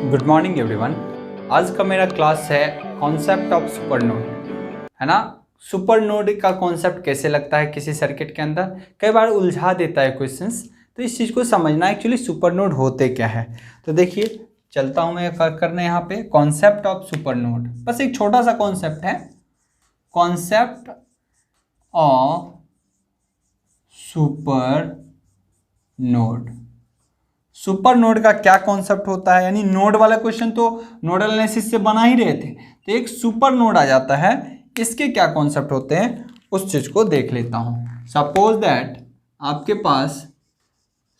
Good morning everyone. आज का मेरा क्लास है कॉन्सेप्ट ऑफ सुपर नोड, है ना। सुपर नोड का कॉन्सेप्ट कैसे लगता है किसी सर्किट के अंदर, कई बार उलझा देता है क्वेश्चंस, तो इस चीज़ को समझना एक्चुअली सुपर नोड होते क्या है। तो देखिए चलता हूँ मैं करने यहाँ पे कॉन्सेप्ट ऑफ सुपर नोड। बस एक छोटा सा कॉन्सेप्ट है, concept of super node. Super node का क्या कॉन्सेप्ट होता है, यानी नोड वाला क्वेश्चन तो नोडल एनालिसिस से बना ही रहे थे, तो एक सुपर नोड आ जाता है, इसके क्या कॉन्सेप्ट होते हैं उस चीज को देख लेता हूं। सपोज दैट आपके पास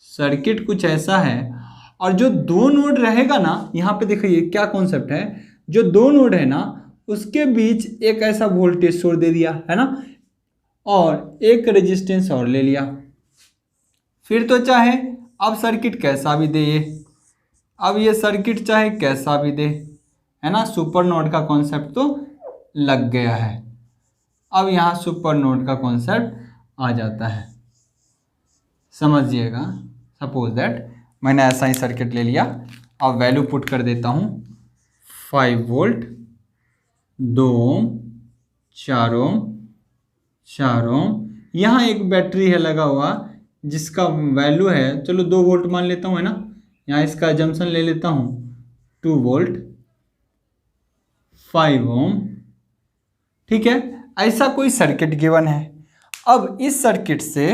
सर्किट कुछ ऐसा है और जो दो नोड रहेगा ना, यहाँ पे देखिए क्या कॉन्सेप्ट है, जो दो नोड है ना उसके बीच एक ऐसा वोल्टेज सोर्स दे दिया है ना, और एक रेजिस्टेंस और ले लिया। फिर तो चाहे अब सर्किट कैसा भी दे, अब ये सर्किट चाहे कैसा भी दे, है ना, सुपर नोड का कॉन्सेप्ट तो लग गया है। अब यहाँ सुपर नोड का कॉन्सेप्ट आ जाता है, समझिएगा। सपोज दैट मैंने ऐसा ही सर्किट ले लिया, अब वैल्यू पुट कर देता हूँ 5 वोल्ट, 2 ओम, 4 ओम, 4 ओम, यहाँ एक बैटरी है लगा हुआ जिसका वैल्यू है, चलो 2 वोल्ट मान लेता हूँ, है ना, यहाँ इसका जंक्शन ले लेता हूँ 2 वोल्ट, 5 ओम, ठीक है। ऐसा कोई सर्किट गिवन है। अब इस सर्किट से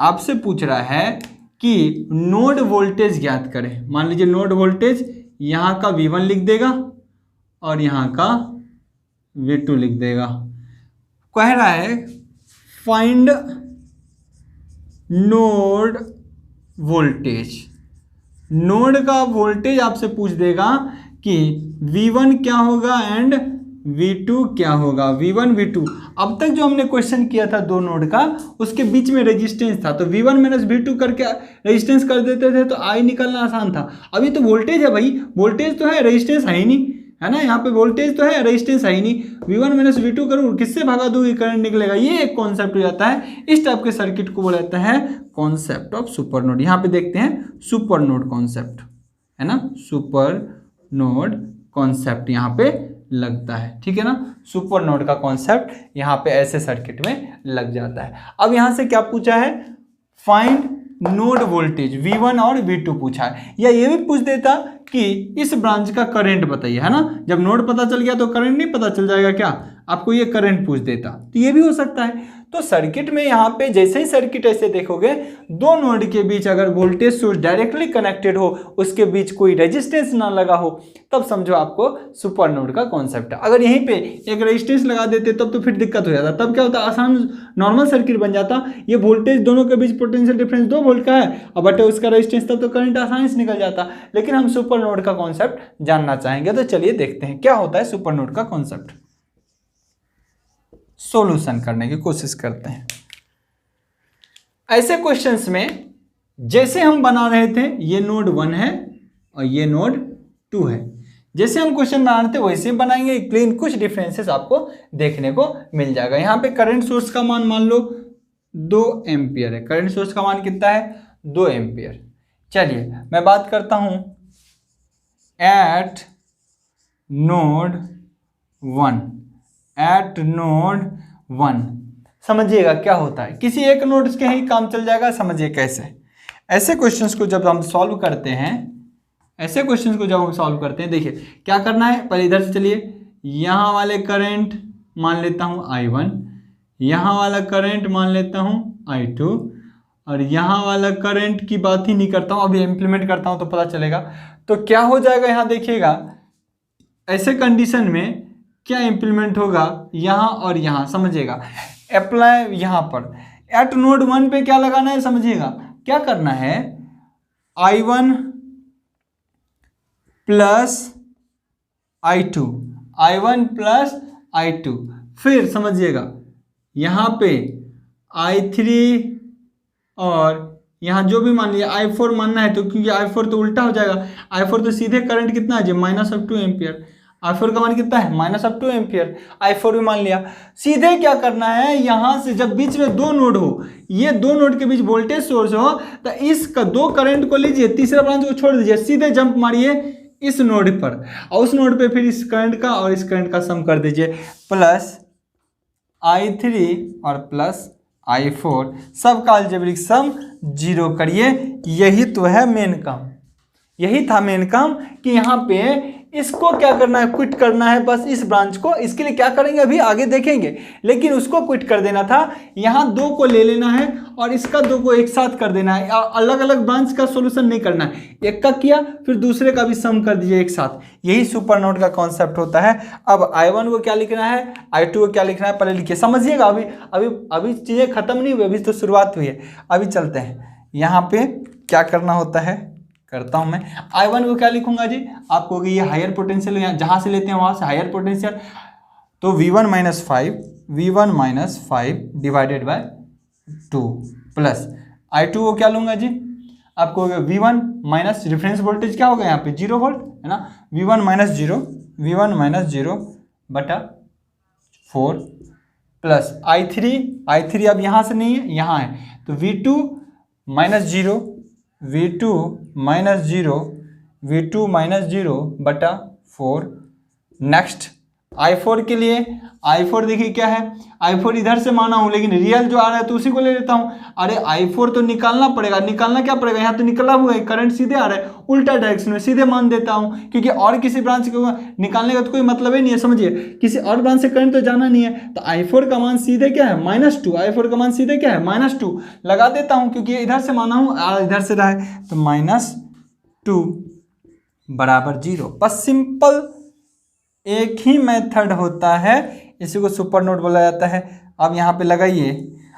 आपसे पूछ रहा है कि नोड वोल्टेज ज्ञात करें। मान लीजिए नोड वोल्टेज यहाँ का V1 लिख देगा और यहाँ का V2 लिख देगा। कह रहा है फाइंड नोड वोल्टेज। नोड का वोल्टेज आपसे पूछ देगा कि V1 क्या होगा एंड V2 क्या होगा, V1 V2। अब तक जो हमने क्वेश्चन किया था दो नोड का, उसके बीच में रेजिस्टेंस था, तो V1 माइनस V2 करके रेजिस्टेंस कर देते थे तो I निकलना आसान था। अभी तो वोल्टेज है भाई, वोल्टेज तो है, रेजिस्टेंस है ही नहीं, है ना, यहाँ पे वोल्टेज तो है, रेजिस्टेंस है ही नहीं। V1 माइनस V2 करूँ, किससे भागा दूंगी, करंट निकलेगा। ये एक कॉन्सेप्ट हो जाता है। इस टाइप के सर्किट को बोला जाता है कॉन्सेप्ट ऑफ सुपर नोड। यहाँ पे देखते हैं सुपर नोड कॉन्सेप्ट, है ना, सुपर नोड कॉन्सेप्ट यहाँ पे लगता है, ठीक है ना। सुपर नोड का कॉन्सेप्ट यहाँ पे ऐसे सर्किट में लग जाता है। अब यहाँ से क्या पूछा है, फाइंड नोड वोल्टेज V1 और V2 पूछा है, या ये भी पूछ देता कि इस ब्रांच का करंट बताइए, है ना। जब नोड पता चल गया तो करंट नहीं पता चल जाएगा क्या, आपको ये करंट पूछ देता, तो ये भी हो सकता है। तो सर्किट में यहाँ पे जैसे ही सर्किट ऐसे देखोगे, दो नोड के बीच अगर वोल्टेज सोर्स डायरेक्टली कनेक्टेड हो, उसके बीच कोई रेजिस्टेंस ना लगा हो, तब समझो आपको सुपर नोड का कॉन्सेप्ट है। अगर यहीं पे एक रेजिस्टेंस लगा देते तब तो फिर दिक्कत हो जाता। तब क्या होता, आसान नॉर्मल सर्किट बन जाता। ये वोल्टेज दोनों के बीच पोटेंशियल डिफरेंस 2 वोल्ट का है, अब बटे उसका रेजिस्टेंस, तब तो करंट आसानी से निकल जाता। लेकिन हम सुपर नोड का कॉन्सेप्ट जानना चाहेंगे, तो चलिए देखते हैं क्या होता है सुपर नोड का कॉन्सेप्ट। सॉल्यूशन करने की कोशिश करते हैं। ऐसे क्वेश्चंस में जैसे हम बना रहे थे, ये नोड 1 है और ये नोड 2 है, जैसे हम क्वेश्चन बना रहे थे वैसे बनाएंगे, लेकिन कुछ डिफरेंसेस आपको देखने को मिल जाएगा। यहाँ पे करंट सोर्स का मान लो 2 एम्पियर है। करंट सोर्स का मान कितना है, 2 एम्पियर। चलिए मैं बात करता हूं एट नोड 1, एट नोड 1। समझिएगा क्या होता है, किसी एक नोड के ही काम चल जाएगा। समझिए कैसे। ऐसे क्वेश्चंस को जब हम सॉल्व करते हैं, ऐसे क्वेश्चंस को जब हम सॉल्व करते हैं, देखिए क्या करना है। पहले इधर से चलिए, यहाँ वाले करंट मान लेता हूँ I1, यहाँ वाला करंट मान लेता हूँ I2, और यहाँ वाला करंट की बात ही नहीं करता हूँ, अभी इम्प्लीमेंट करता हूँ तो पता चलेगा। तो क्या हो जाएगा, यहाँ देखिएगा, ऐसे कंडीशन में क्या इंप्लीमेंट होगा, यहाँ और यहाँ। समझिएगा, अप्लाई यहाँ पर एट नोड 1 पे क्या लगाना है, समझिएगा क्या करना है, I1 plus I2, I1 plus I2। फिर समझिएगा यहाँ पे I3 और यहाँ जो भी मान लिया I4 मानना है, तो क्योंकि I4 तो उल्टा हो जाएगा, I4 तो सीधे करंट कितना है, -2 एम्पियर। I4 का मान कितना है, -2 एम्पियर। I4 भी मान लिया। सीधे क्या करना है, यहाँ से जब बीच में दो नोड हो, ये दो नोड के बीच वोल्टेज सोर्स हो, तो इसका दो करंट को लीजिए, तीसरा ब्रांच को छोड़ दीजिए, सीधे जंप मारिए इस नोड पर, और उस नोड पे फिर इस करंट का और इस करंट का सम कर दीजिए, प्लस I3 और प्लस I4, सबका अलजेब्रिक सम 0 करिए। यही तो है मेन काम, यही था मेन काम कि यहाँ पे इसको क्या करना है, क्विट करना है बस इस ब्रांच को। इसके लिए क्या करेंगे अभी आगे देखेंगे, लेकिन उसको क्विट कर देना था। यहाँ 2 को ले लेना है और इसका 2 को एक साथ कर देना है, अलग अलग ब्रांच का सॉल्यूशन नहीं करना है। एक का किया फिर दूसरे का भी सम कर दीजिए एक साथ, यही सुपर नोड का कॉन्सेप्ट होता है। अब I1 को क्या लिखना है, I2 को क्या लिखना है, पहले लिखिए, समझिएगा। अभी चीज़ें खत्म नहीं हुई, अभी तो शुरुआत हुई है। अभी चलते हैं, यहाँ पे क्या करना होता है करता हूं मैं। I1 को क्या लिखूंगा जी, आपको ये हायर पोटेंशियल, जहां से लेते हैं वहां से हायर पोटेंशियल, तो V1 minus 5 divided by 2 plus I2 को क्या लूंगा जी, आपको V1 माइनस रेफरेंस वोल्टेज क्या होगा यहाँ पे 0 वोल्ट है ना, V1 माइनस 0 बटा 4 प्लस I3 अब यहाँ से नहीं है, यहाँ है, तो V2 माइनस 0 बटा 4। नेक्स्ट I4 के लिए, I4 देखिए क्या है, I4 इधर से माना हूँ लेकिन रियल जो आ रहा है तो उसी को ले लेता हूँ। अरे I4 तो निकालना पड़ेगा, निकालना क्या पड़ेगा, यहाँ तो निकला हुआ है, करंट सीधे आ रहा है, उल्टा डायरेक्शन में सीधे मान देता हूँ, क्योंकि और किसी ब्रांच को निकालने का तो कोई मतलब ही नहीं है। समझिए, किसी और ब्रांच से करंट तो जाना नहीं है, तो I4 का मान सीधे क्या है -2, I4 का मान सीधे क्या है -2 लगा देता हूँ, क्योंकि इधर से माना हूँ इधर से रहा है, तो -2 बराबर 0। बस सिंपल एक ही मेथड होता है, इसी को सुपर नोड बोला जाता है। अब यहाँ पे लगाइए,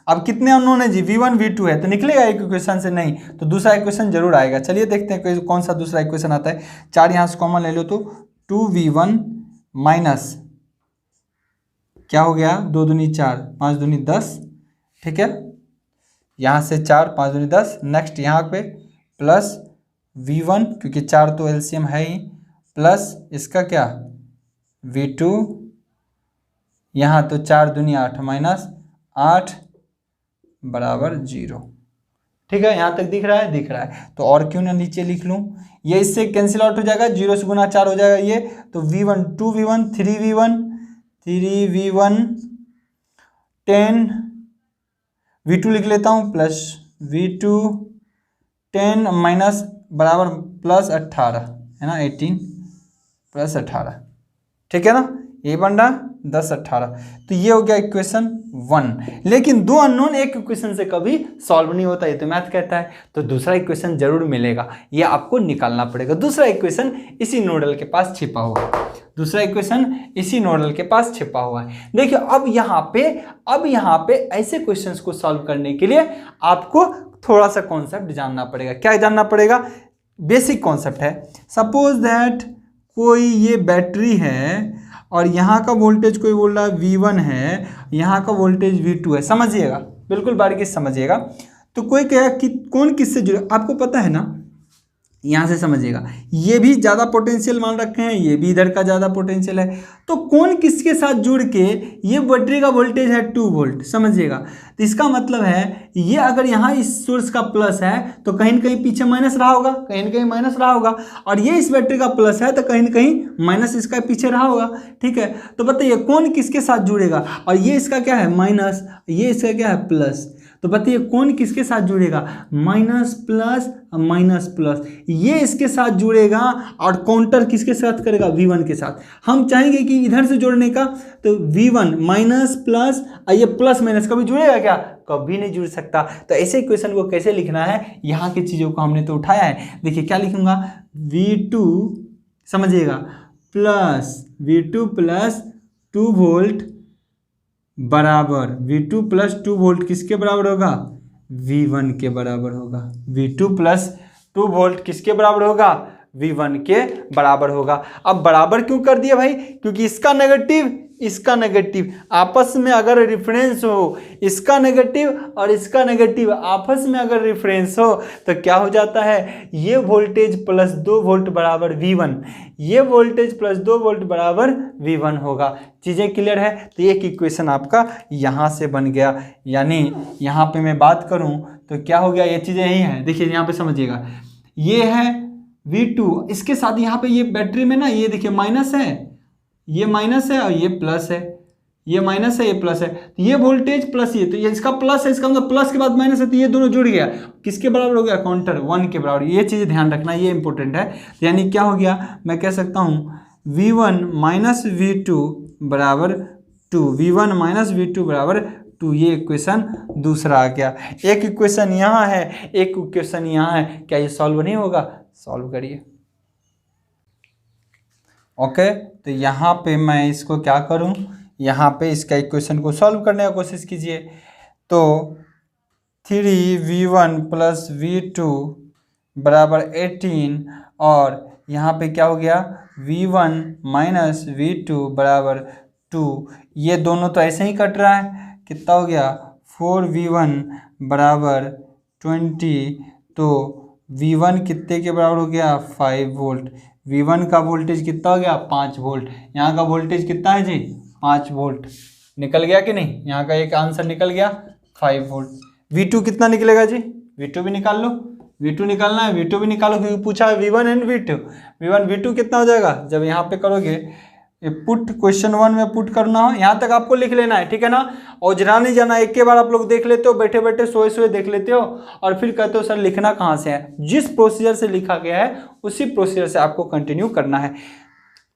अब कितने अननोन है जी, V1 V2 है, तो निकलेगा एक इक्वेशन से, नहीं तो दूसरा इक्वेशन जरूर आएगा। चलिए देखते हैं कौन सा दूसरा इक्वेशन आता है। 4 यहाँ से कॉमन ले लो, तो 2V1 माइनस क्या हो गया, 2 दूनी 4, 5 दूनी 10, ठीक है, यहाँ से 4 5 दूनी 10। नेक्स्ट यहाँ पे प्लस V1, क्योंकि 4 तो एलसीएम है ही, प्लस इसका क्या V2, यहाँ तो 4 दूनी 8 माइनस 8 बराबर 0। ठीक है, यहाँ तक दिख रहा है, दिख रहा है, तो और क्यों ना नीचे लिख लूँ, ये इससे कैंसिल आउट हो जाएगा, 0 से गुना 4 हो जाएगा ये, तो V1 2V1 3V1 10 V2 लिख लेता हूँ, प्लस V2 10 माइनस बराबर प्लस 18 है ना, 18 प्लस 18, ठीक है ना, ये बन रहा 10 18। तो ये हो गया इक्वेशन 1। लेकिन 2 अननोन एक इक्वेशन से कभी सॉल्व नहीं होता, ये तो मैथ कहता है, तो दूसरा इक्वेशन जरूर मिलेगा, ये आपको निकालना पड़ेगा। दूसरा इक्वेशन इसी नोडल के पास छिपा हुआ है, दूसरा इक्वेशन इसी नोडल के पास छिपा हुआ है। देखिए अब यहाँ पे ऐसे क्वेश्चंस को सॉल्व करने के लिए आपको थोड़ा सा कॉन्सेप्ट जानना पड़ेगा। क्या जानना पड़ेगा, बेसिक कॉन्सेप्ट है। सपोज दैट कोई ये बैटरी है और यहाँ का वोल्टेज कोई बोल रहा है V1 है, यहाँ का वोल्टेज V2 है, समझिएगा, बिल्कुल बारीकी से समझिएगा। तो कोई कहेगा कि कौन किससे जुड़े, आपको पता है ना, यहाँ से समझिएगा, ये भी ज़्यादा पोटेंशियल मान रखे हैं, ये भी इधर का ज़्यादा पोटेंशियल है, तो कौन किसके साथ जुड़ के, ये बैटरी का वोल्टेज है 2 वोल्ट, समझिएगा। तो इसका मतलब है ये अगर यहाँ इस सोर्स का प्लस है तो कहीं न कहीं पीछे माइनस रहा होगा, कहीं न कहीं माइनस रहा होगा, और ये इस बैटरी का प्लस है तो कहीं न कहीं माइनस इसका पीछे रहा होगा, ठीक है। तो बताइए कौन किसके साथ जुड़ेगा, और ये इसका क्या है माइनस, ये इसका क्या है प्लस, तो बताइए कौन किसके साथ जुड़ेगा, माइनस प्लस, ये इसके साथ जुड़ेगा, और काउंटर किसके साथ करेगा, V1 के साथ। हम चाहेंगे कि इधर से जोड़ने का, तो V1 माइनस प्लस, ये प्लस माइनस कभी जुड़ेगा क्या, कभी नहीं जुड़ सकता। तो ऐसे इक्वेशन को कैसे लिखना है, यहाँ की चीज़ों को हमने तो उठाया है। देखिए क्या लिखूंगा, V2 समझिएगा प्लस V2 प्लस 2 वोल्ट बराबर V2 प्लस 2 वोल्ट किसके बराबर होगा, V1 के बराबर होगा। V2 प्लस 2 वोल्ट किसके बराबर होगा, V1 के बराबर होगा। अब बराबर क्यों कर दिया भाई, क्योंकि इसका नेगेटिव आपस में अगर रेफरेंस हो, इसका नेगेटिव और इसका नेगेटिव आपस में अगर रेफरेंस हो तो क्या हो जाता है, ये वोल्टेज प्लस 2 वोल्ट बराबर V1, ये वोल्टेज प्लस 2 वोल्ट बराबर V1 होगा। चीज़ें क्लियर है। तो एक इक्वेशन आपका यहाँ से बन गया, यानी यहाँ पे मैं बात करूँ तो क्या हो गया, ये चीज़ें यही हैं। देखिए यहाँ पे समझिएगा, ये है V2 इसके साथ यहाँ पे ये बैटरी में ना ये देखिए माइनस है, ये माइनस है और ये प्लस है, ये माइनस है ये प्लस है, तो ये वोल्टेज प्लस ये, तो ये इसका प्लस है, इसका मतलब प्लस के बाद माइनस है, तो ये दोनों जुड़ गया, किसके बराबर हो गया, काउंटर 1 के बराबर। ये चीज़ ध्यान रखना, ये इंपॉर्टेंट है। तो यानी क्या हो गया, मैं कह सकता हूँ V1 माइनस V2 बराबर 2, V1 माइनस V2 बराबर 2, ये इक्वेशन दूसरा आ गया। एक इक्वेशन यहाँ है, एक इक्वेशन यहाँ है, क्या ये सॉल्व नहीं होगा, सॉल्व करिए। ओके, तो यहाँ पे मैं इसको क्या करूँ, यहाँ पे इसका इक्वेशन को सॉल्व करने का कोशिश कीजिए। तो 3V1 प्लस V2 बराबर 18 और यहाँ पे क्या हो गया, V1 माइनस V2 बराबर 2, ये दोनों तो ऐसे ही कट रहा है, कितना हो गया 4V1 बराबर 20, तो V1 कितने के बराबर हो गया 5 वोल्ट। V1 का वोल्टेज कितना हो गया 5 वोल्ट, यहाँ का वोल्टेज कितना है जी 5 वोल्ट, निकल गया कि नहीं, यहाँ का एक आंसर निकल गया 5 वोल्ट। V2 कितना निकलेगा जी, V2 भी निकाल लो, V2 निकालना है, V2 भी निकालो क्योंकि पूछा है V1 and V2, V1 V2 कितना हो जाएगा, जब यहाँ पे करोगे पुट क्वेश्चन 1 में पुट करना हो, यहाँ तक आपको लिख लेना है, ठीक है ना, औजरा नहीं जाना, एक के बार आप लोग देख लेते हो, बैठे बैठे सोए सोए देख लेते हो और फिर कहते हो सर लिखना कहाँ से है, जिस प्रोसीजर से लिखा गया है उसी प्रोसीजर से आपको कंटिन्यू करना है।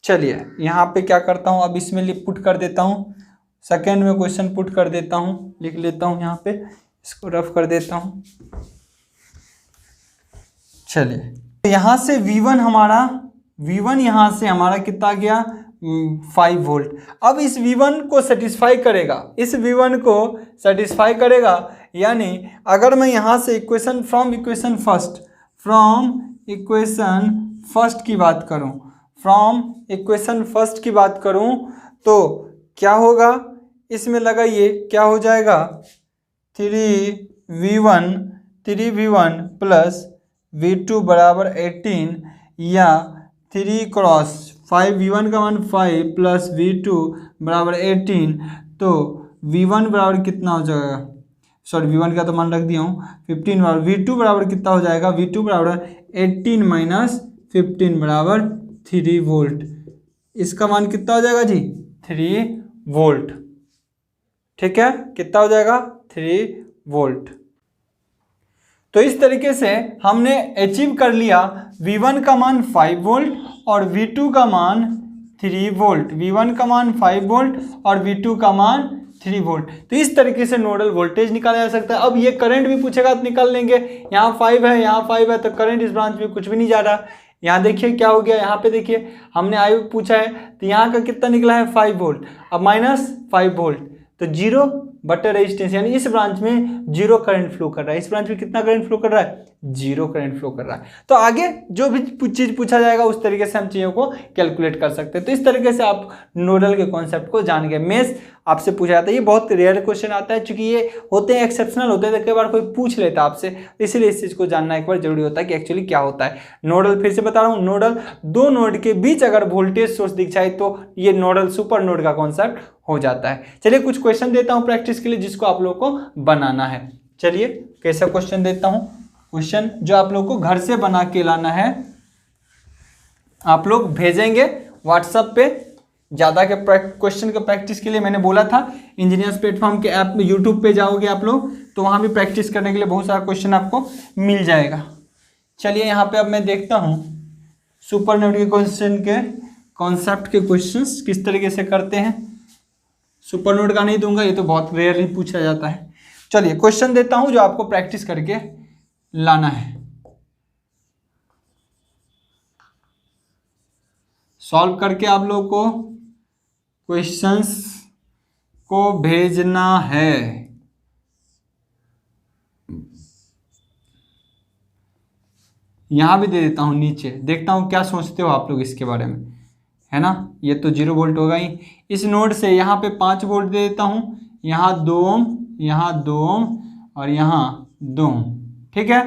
चलिए यहाँ पे क्या करता हूँ, अब इसमें पुट कर देता हूँ, सेकेंड में क्वेश्चन पुट कर देता हूँ, लिख लेता हूँ यहाँ पे, इसको रफ कर देता हूँ। चलिए तो यहाँ से V1 हमारा, V1 यहाँ से हमारा कितना गया 5 वोल्ट। अब इस V1 को सेटिस्फाई करेगा, इस V1 को सेटिस्फाई करेगा, यानी अगर मैं यहाँ से इक्वेशन फ्रॉम इक्वेशन फर्स्ट की बात करूँ, फ्रॉम इक्वेशन फर्स्ट की बात करूँ तो क्या होगा, इसमें लगाइए क्या हो जाएगा 3V1 प्लस V2 बराबर 18 या 3 क्रॉस 5, V1 का मान 5 प्लस V2 बराबर 18, तो V1 बराबर कितना हो जाएगा, सॉरी V1 का तो मान रख दिया हूँ 15 बराबर, V2 बराबर कितना हो जाएगा, V2 बराबर 18 माइनस 15 बराबर 3 वोल्ट, इसका मान कितना हो जाएगा जी 3 वोल्ट, ठीक है, कितना हो जाएगा 3 वोल्ट। तो इस तरीके से हमने अचीव कर लिया V1 का मान 5 वोल्ट और V2 का मान 3 वोल्ट, V1 का मान 5 वोल्ट और V2 का मान 3 वोल्ट। तो इस तरीके से नोडल वोल्टेज निकाला जा सकता है। अब ये करंट भी पूछेगा तो निकाल लेंगे, यहाँ 5 है यहाँ 5 है, तो करंट इस ब्रांच में कुछ भी नहीं जा रहा। यहाँ देखिए क्या हो गया, यहाँ पे देखिए हमने आई पूछा है तो यहाँ का कितना निकला है 5 वोल्ट, अब माइनस 5 वोल्ट, तो 0 बटे रेजिस्टेंस, यानी इस ब्रांच में 0 करंट फ्लो कर रहा है, इस ब्रांच में कितना करंट फ्लो कर रहा है 0 करंट फ्लो कर रहा है। तो आगे जो भी चीज़ पूछा जाएगा उस तरीके से हम चीज़ों को कैलकुलेट कर सकते हैं। तो इस तरीके से आप नोडल के कॉन्सेप्ट को जान गए। मेष आपसे पूछा जाता है, ये बहुत रेयर क्वेश्चन आता है, चूंकि ये होते हैं एक्सेप्शनल होते हैं, तो कई बार कोई पूछ लेता है आपसे, इसीलिए इस चीज़ को जानना एक बार जरूरी होता है कि एक्चुअली क्या होता है नोडल। फिर से बता रहा हूँ, नोडल दो नोड के बीच अगर वोल्टेज सोर्स दिख जाए तो ये नोडल सुपर नोड का कॉन्सेप्ट हो जाता है। चलिए कुछ क्वेश्चन देता हूँ प्रैक्टिस के लिए जिसको आप लोग को बनाना है। चलिए कैसा क्वेश्चन देता हूँ, क्वेश्चन जो आप लोग को घर से बना के लाना है, आप लोग भेजेंगे व्हाट्सएप पे। ज़्यादा के क्वेश्चन का प्रैक्टिस के लिए मैंने बोला था इंजीनियर्स प्लेटफॉर्म के ऐप में, यूट्यूब पे जाओगे आप लोग तो वहाँ भी प्रैक्टिस करने के लिए बहुत सारा क्वेश्चन आपको मिल जाएगा। चलिए यहाँ पे अब मैं देखता हूँ सुपर नोड के क्वेश्चन के कॉन्सेप्ट के क्वेश्चंस किस तरीके से करते हैं। सुपर नोड का नहीं दूंगा, ये तो बहुत रेयरली पूछा जाता है। चलिए क्वेश्चन देता हूँ जो आपको प्रैक्टिस करके लाना है, सॉल्व करके आप लोगों को क्वेश्चंस को भेजना है। यहां भी दे देता हूं नीचे, देखता हूं क्या सोचते हो आप लोग इसके बारे में, है ना। ये तो 0 वोल्ट होगा ही। इस नोड से यहाँ पे 5 वोल्ट दे देता हूँ, यहाँ 2 ओम, यहाँ 2 ओम और यहाँ 2 ओम, ठीक है।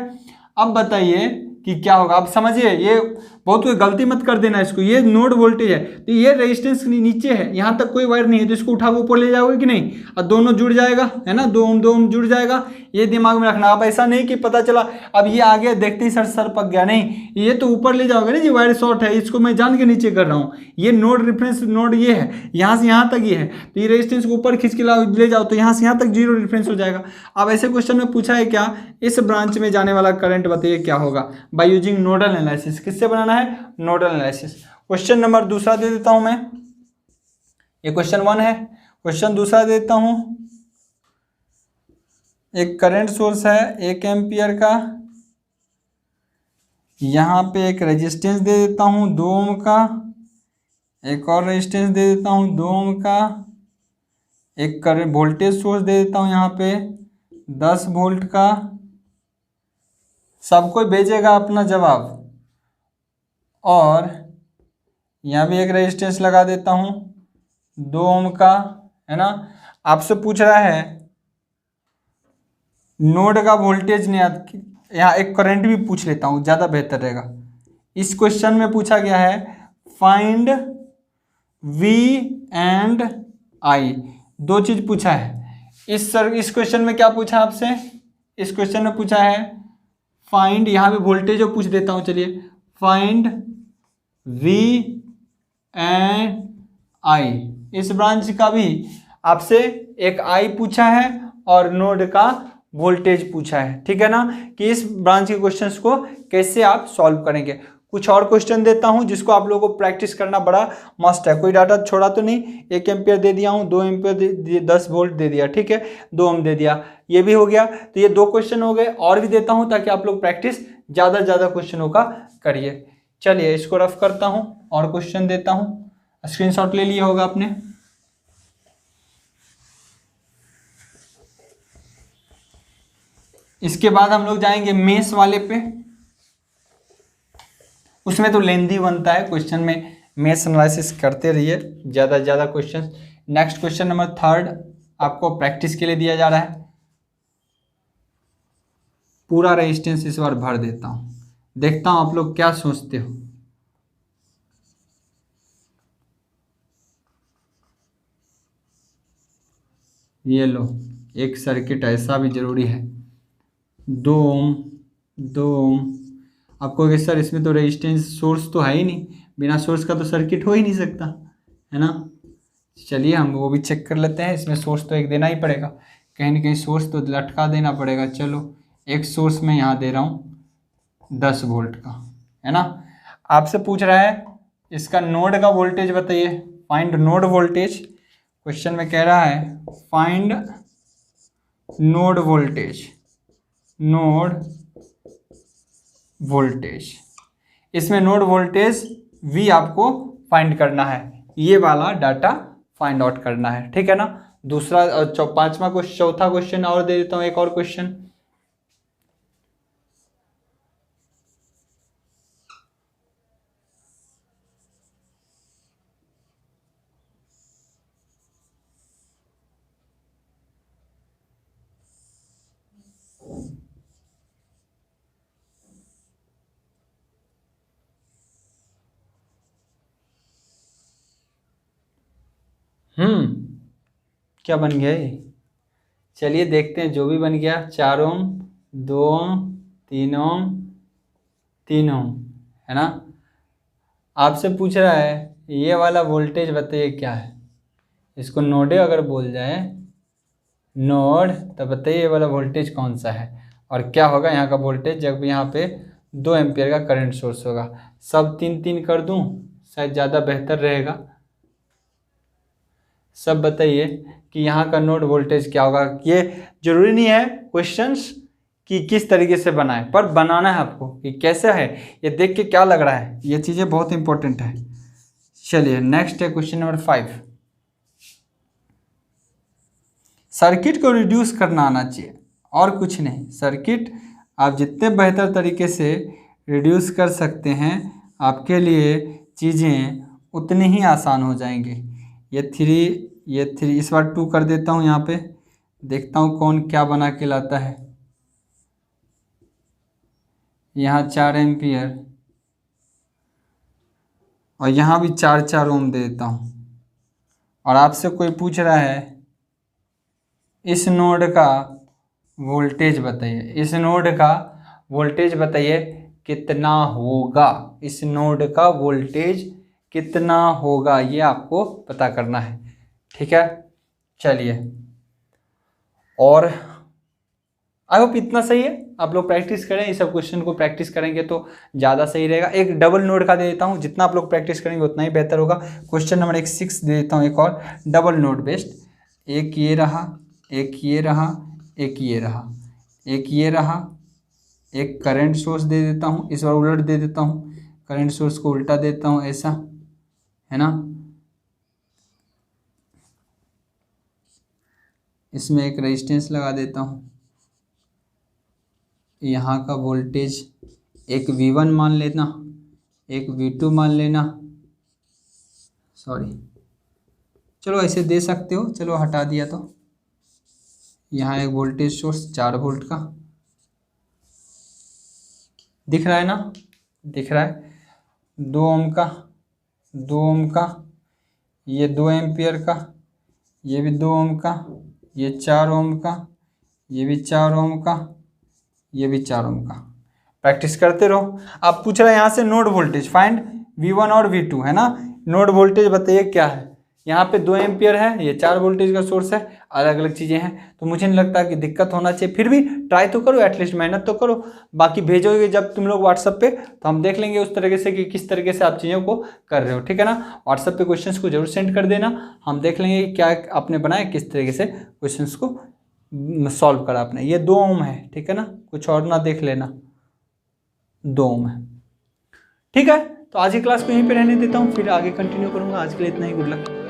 अब बताइए कि क्या होगा। अब समझिए ये बहुत कोई गलती मत कर देना इसको, ये नोड वोल्टेज है तो ये रेजिस्टेंस नीचे है, यहाँ तक कोई वायर नहीं है तो इसको उठा के ऊपर ले जाओगे कि नहीं, और दोनों जुड़ जाएगा, है ना, 2 ओम जुड़ जाएगा, ये दिमाग में रखना। अब ऐसा नहीं कि पता चला अब ये आगे देखते ही सर पक गया, नहीं, ये तो ऊपर ले जाओगे ना जी, वायर शॉर्ट है, इसको मैं जान के नीचे कर रहा हूँ, ये नोड रेफरेंस नोड ये है, यहाँ से यहाँ तक ये है, तो ये रेजिस्टेंस को ऊपर खींच के ले जाओ तो यहाँ से यहाँ तक जीरो रेफरेंस हो जाएगा। अब ऐसे क्वेश्चन में पूछा है क्या, इस ब्रांच में जाने वाला करंट बताइए क्या होगा, बाय यूजिंग नोडल एनालिसिस। किससे बनाना है, नोडल एनालिसिस। क्वेश्चन नंबर दूसरा दे देता हूं मैं, ये क्वेश्चन 1 है। क्वेश्चन दूसरा दे देता हूं, एक करंट सोर्स है 1 एम्पियर का, यहाँ पे एक रेजिस्टेंस दे देता हूँ 2 ओम का, एक और रेजिस्टेंस दे देता हूँ 2 ओम का, एक करंट वोल्टेज सोर्स दे देता हूँ यहाँ पे 10 वोल्ट का। सब कोई भेजेगा अपना जवाब, और यहाँ भी एक रेजिस्टेंस लगा देता हूँ 2 ओम का, है ना। आपसे पूछ रहा है नोड का वोल्टेज नहीं, यहाँ एक करंट भी पूछ लेता हूँ, ज़्यादा बेहतर रहेगा। इस क्वेश्चन में पूछा गया है फाइंड V एंड I, 2 चीज़ पूछा है। इस क्वेश्चन में क्या पूछा आपसे, इस क्वेश्चन में पूछा है फाइंड, यहाँ पे वोल्टेज जो पूछ देता हूँ, चलिए, फाइंड V एंड I। इस ब्रांच का भी आपसे एक I पूछा है और नोड का वोल्टेज पूछा है, ठीक है ना, कि इस ब्रांच के क्वेश्चंस को कैसे आप सॉल्व करेंगे। कुछ और क्वेश्चन देता हूं जिसको आप लोगों को प्रैक्टिस करना बड़ा मस्ट है। कोई डाटा छोड़ा तो नहीं, 1 एम्पियर दे दिया हूं, 2 एम्पियर 10 वोल्ट दे दिया, ठीक है, 2 ओम दे दिया, ये भी हो गया। तो ये 2 क्वेश्चन हो गए, और भी देता हूं ताकि आप लोग प्रैक्टिस ज़्यादा क्वेश्चनों का करिए। चलिए इसको रफ करता हूँ और क्वेश्चन देता हूँ, स्क्रीनशॉट ले लिया होगा आपने। इसके बाद हम लोग जाएंगे मेष वाले पे, उसमें तो लेंथी बनता है क्वेश्चन में, मेष एनालिसिस करते रहिए, ज़्यादा क्वेश्चन। नेक्स्ट क्वेश्चन नंबर 3 आपको प्रैक्टिस के लिए दिया जा रहा है। पूरा रेजिस्टेंस इस बार भर देता हूँ, देखता हूँ आप लोग क्या सोचते हो। ये लो, एक सर्किट ऐसा भी जरूरी है, 2 ओम। आपको कि सर इसमें तो रेजिस्टेंस सोर्स तो है ही नहीं, बिना सोर्स का तो सर्किट हो ही नहीं सकता, है ना। चलिए हम वो भी चेक कर लेते हैं, इसमें सोर्स तो एक देना ही पड़ेगा, कहीं ना कहीं सोर्स तो लटका देना पड़ेगा। चलो एक सोर्स में यहाँ दे रहा हूँ 10 वोल्ट का, है ना। आपसे पूछ रहा है इसका नोड का वोल्टेज बताइए, फाइंड नोड वोल्टेज। क्वेश्चन में कह रहा है फाइंड नोड वोल्टेज, इसमें नोड वोल्टेज V आपको फाइंड करना है, ये वाला डाटा फाइंड आउट करना है, ठीक है ना। दूसरा 5वां क्वेश्चन, चौथा क्वेश्चन और दे देता हूँ, एक और क्वेश्चन। क्या बन गया ये, चलिए देखते हैं। जो भी बन गया, 4 ओम, 2 ओम, 3 ओम, 3 ओम, है ना। आपसे पूछ रहा है ये वाला वोल्टेज बताइए क्या है। इसको नोडे अगर बोल जाए नोड, तो बताइए ये वाला वोल्टेज कौन सा है और क्या होगा यहाँ का वोल्टेज, जब यहाँ पे 2 एम्पियर का करंट सोर्स होगा। सब 3 कर दूँ, शायद ज़्यादा बेहतर रहेगा। सब बताइए कि यहाँ का नोड वोल्टेज क्या होगा। ये जरूरी नहीं है क्वेश्चंस कि किस तरीके से बनाएं, पर बनाना है आपको कि कैसे है, ये देख के क्या लग रहा है, ये चीज़ें बहुत इंपॉर्टेंट है। चलिए नेक्स्ट है क्वेश्चन नंबर 5। सर्किट को रिड्यूस करना आना चाहिए और कुछ नहीं। सर्किट आप जितने बेहतर तरीके से रिड्यूस कर सकते हैं, आपके लिए चीज़ें उतनी ही आसान हो जाएंगी। ये 3 इस बार 2 कर देता हूँ, यहाँ पे देखता हूँ कौन क्या बना के लाता है। यहाँ 4 एम्पियर, और यहाँ भी 4 ओम दे देता हूँ। और आपसे कोई पूछ रहा है इस नोड का वोल्टेज बताइए, इस नोड का वोल्टेज बताइए कितना होगा, इस नोड का वोल्टेज कितना होगा, ये आपको पता करना है। ठीक है, चलिए। और आई होप इतना सही है। आप लोग प्रैक्टिस करें, इस सब क्वेश्चन को प्रैक्टिस करेंगे तो ज़्यादा सही रहेगा। एक डबल नोड का दे देता हूँ, जितना आप लोग प्रैक्टिस करेंगे उतना ही बेहतर होगा। क्वेश्चन नंबर 6 दे देता हूँ, एक और डबल नोड बेस्ड। एक ये रहा, एक ये रहा, एक ये रहा, एक ये रहा, एक करंट सोर्स दे देता हूँ, इस बार उलट दे देता हूँ, करंट सोर्स को उल्टा देता हूँ, ऐसा है ना। इसमें एक रेजिस्टेंस लगा देता हूँ। यहाँ का वोल्टेज एक V1 मान लेना, एक V2 मान लेना, सॉरी चलो ऐसे दे सकते हो, चलो हटा दिया तो। यहाँ एक वोल्टेज सोर्स 4 वोल्ट का दिख रहा है ना, दिख रहा है। 2 ओम का, 2 ओम का, ये 2 एम्पियर का, ये भी 2 ओम का, ये 4 ओम का, ये भी 4 ओम का, ये भी 4 ओम का। प्रैक्टिस करते रहो। आप पूछ रहे हैं यहाँ से नोड वोल्टेज फाइंड V1 और V2 है ना। नोड वोल्टेज बताइए क्या है। यहाँ पे 2 एम्पियर है, ये 4 वोल्टेज का सोर्स है, अलग अलग चीज़ें हैं, तो मुझे नहीं लगता कि दिक्कत होना चाहिए। फिर भी ट्राई तो करो, एटलीस्ट मेहनत तो करो। बाकी भेजोगे जब तुम लोग व्हाट्सअप पे, तो हम देख लेंगे उस तरीके से कि किस तरीके से आप चीज़ों को कर रहे हो। ठीक है ना, व्हाट्सअप पे क्वेश्चंस को जरूर सेंड कर देना, हम देख लेंगे कि क्या आपने बनाया, किस तरीके से क्वेश्चंस को सॉल्व करा आपने। ये 2 ओम है, ठीक है ना, कुछ और ना देख लेना, 2 ओम है। ठीक है, तो आज की क्लास को यहीं पे रहने देता हूँ, फिर आगे कंटिन्यू करूँगा। आज के लिए इतना ही, गुड लक।